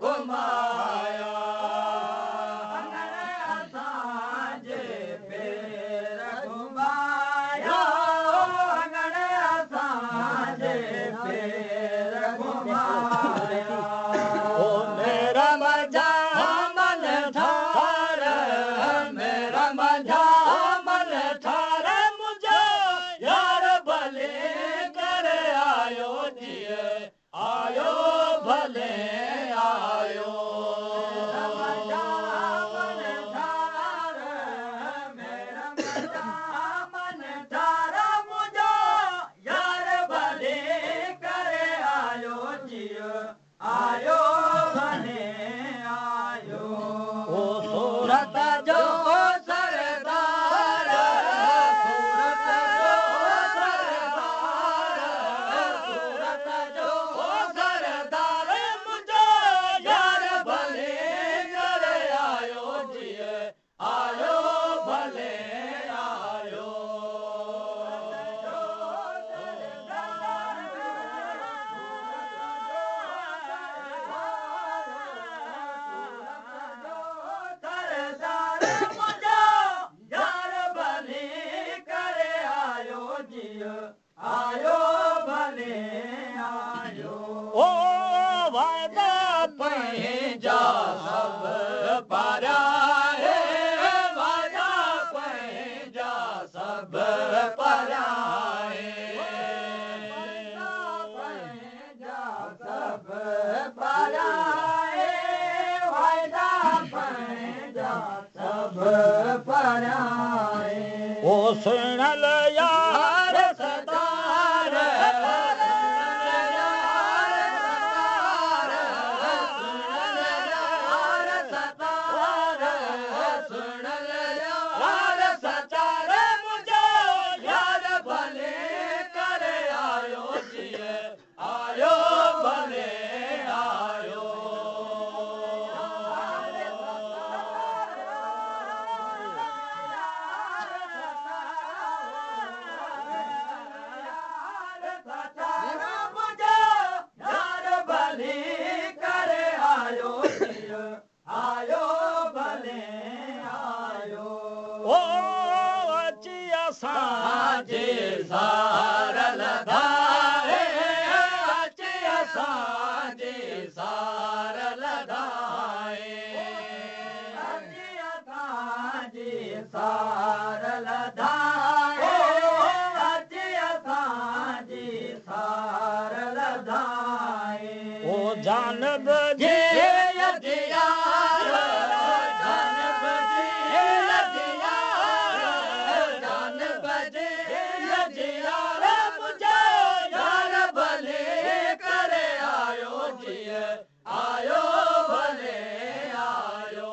घुमाया असांजे पेर घुमाया असांजे पेर घुमाया ओ मेरा मजा मन थार मेरा मजा मन थार मुझे यार भले कर आयो जिए आयो भले आयो मजा मन थार मेरा मजा मन थार मुझे यार भले कर आयो जिए आयो भले आयो ओ सूरत जो सरदार सूरत जो सरदार सूरत जो सरदार मुझे यार भले कर आयो जिए आयो भले आयो आयो भले आयो ओ वादा पंहिंजा सब पारा है वादा पंहिंजा सब पारा है पंहिंजा सब पारा है वादा पंहिंजा सब पारा है ओ सुनल यार सतार सुनल यार सतार मुझे यार भले कर आयो जिए आयो भले आयो आयो भले आयो ओ अची असांजे सारल धारे अची असांजे सारल धारे अची असांजे सारल धारे अची असांजे सारल धारे ओ जानब जे आयो भले आयो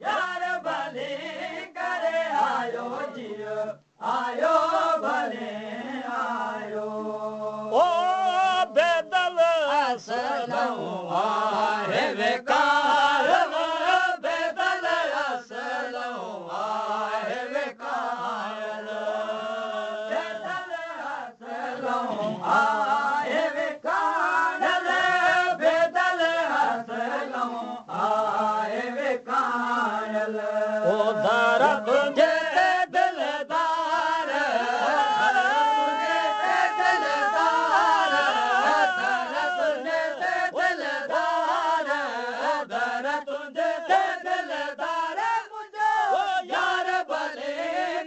यार भले करे आयो जियो आयो भले आयो ओ बेदल असलम आहे बेकार बेदल असलम आहे बेकार बेदल असलम आहे बेकार बेदल असलम आहे बेकार ओ दर तुझे दिलदार तुझे दिलदार दर तुझे दिलदार दर तुझे दिलदार मुझे यार भले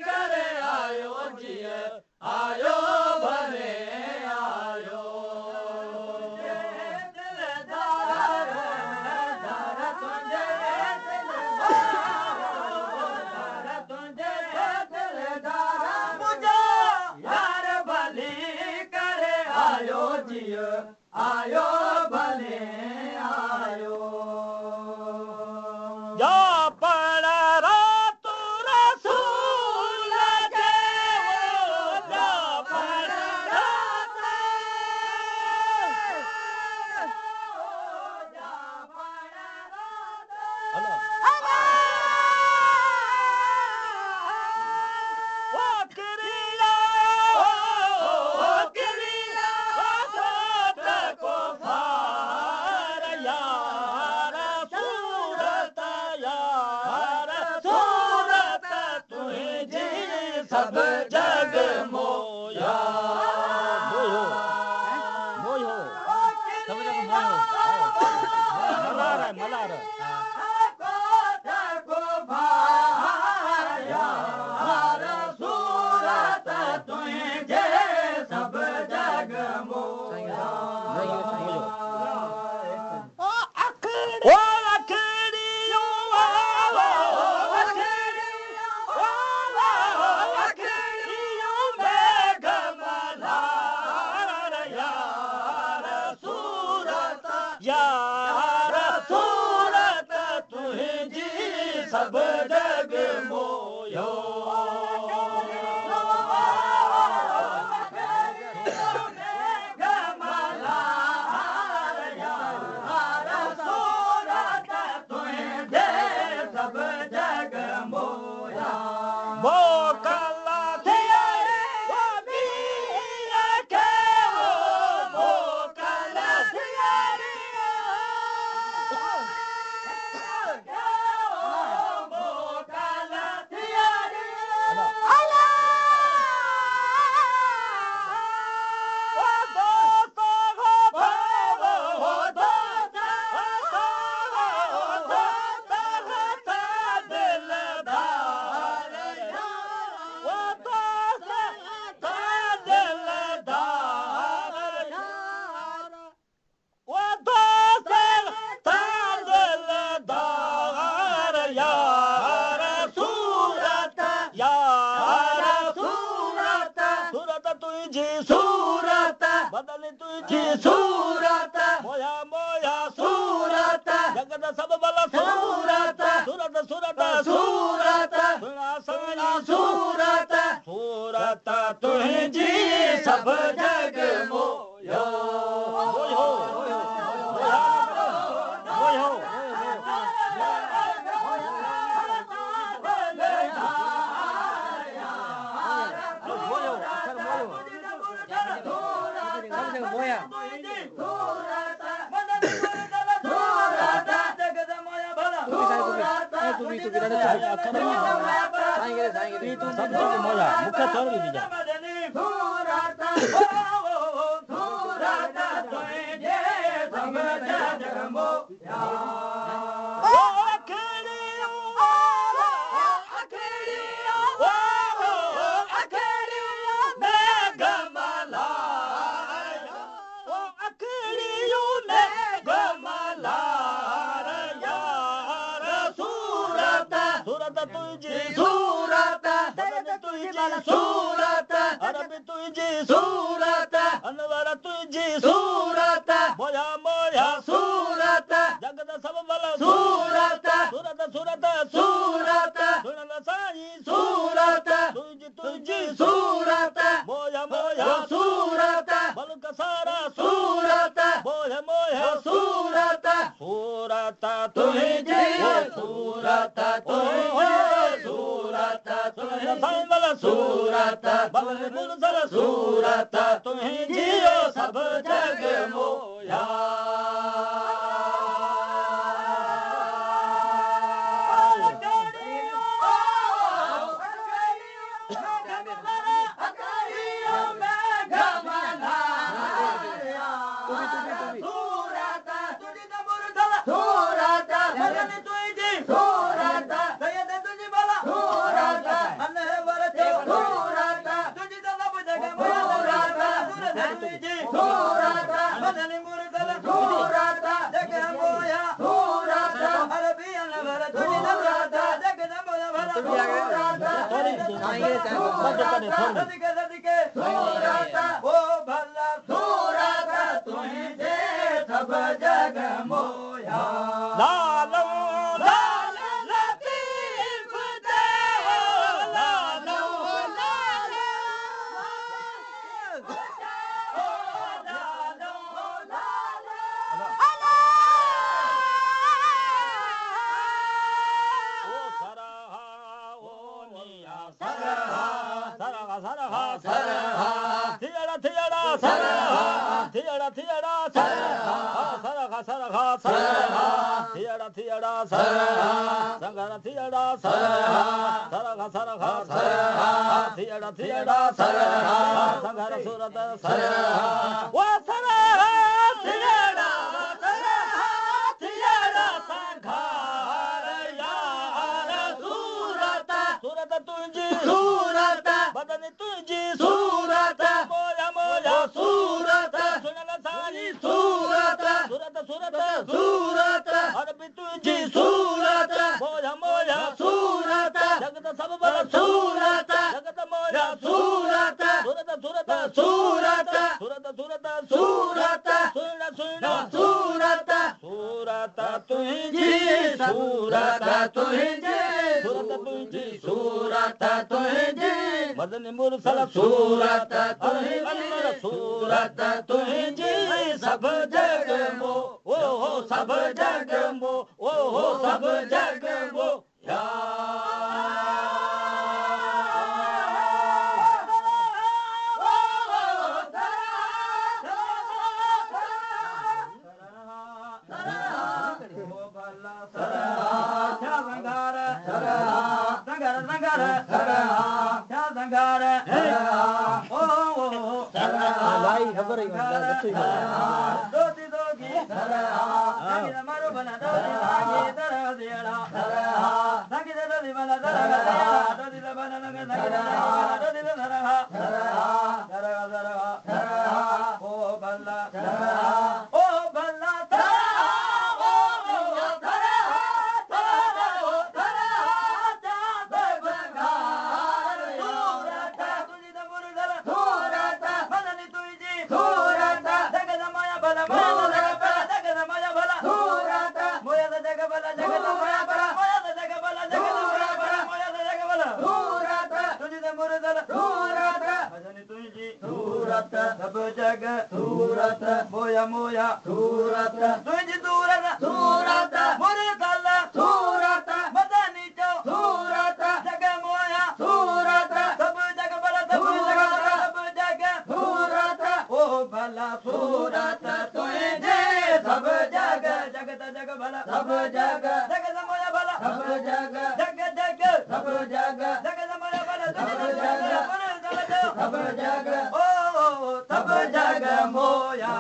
कर आयो जिए आयो भले आयो दिलदार दर तुझे आयो भले आयो जा पण रात रसूल के जा पण रात जा पण रात सब जग मोया मोयो मोयो सब जग मोयो मलार सूरत तुझे सब जग मोया सब जग मोयो सब जग मोया मोकला थिया वो मिया के वो मोकला थिया सूरत बदल तुझी सूरत मोया मोया सूरत जगत सब बल सूरत सूरत सूरत सूरत सुना सुना सूरत सूरत तुझी सब जग मोयो मोयो मोयो मोया मुख्य चल दीजिए सूरत अरब तुझी सूरत अनवर तुझी सूरत मोया मोया सूरत जगत सब बल सूरत सूरत सूरत सूरत सुन साई सूरत तुझी तुझी सूरत मोया मोया सूरत बल का सारा सूरत मोया मोया सूरत सूरत तुझी सूरत तुझी सूरत सूरत बल मुरसल सूरत तुम्हें जियो सब जग मोया सब जग मोया लालो लालो लतीफ देवो लालो लालो लालो लालो ओ सरहा ओ निया सरहा सरहा सरहा सरहा थियड़ा थियड़ा सरहा थियड़ा थियड़ा सरहा सरहा सरहा सरहा थियड़ा थियड़ा सरहा संगर थियड़ा सरहा सरहा सरहा सरहा थियड़ा थियड़ा सरहा संघर सूरत सरहा वो सरहा थियड़ा सरहा थियड़ा संघर यार सूरत सूरत तुझी सूरत बदन तुझी सूरत मोया मोया सूरत सुनल सारी सूरत सूरत सूरत सूरत अरबी तुझी सूरत मोया मोया सूरत जगत सब बल सूरत जगत मोया सूरत सूरत सूरत सूरत सूरत सूरत सूरत सुन सुन सूरत सूरत तुझी सूरत तुझी सूरत तुझी सूरत तुझी मदन मुरसल सूरत तुझी सूरत तुझी सब जग मो ओ सब जग मो ओ सब जग मो सब जग सूरत मोया मोया सूरत तुझी सूरत सूरत मुरसल सूरत मदनी चो सूरत जग मोया सूरत सब जग बल सब जग सूरत ओ भला सूरत तुझे सब जग जगत जग भला सब जग जगत मोया भला सब जग जग जग सब जग जगत मोया भला सब जग सब जग ओ सब जग मोया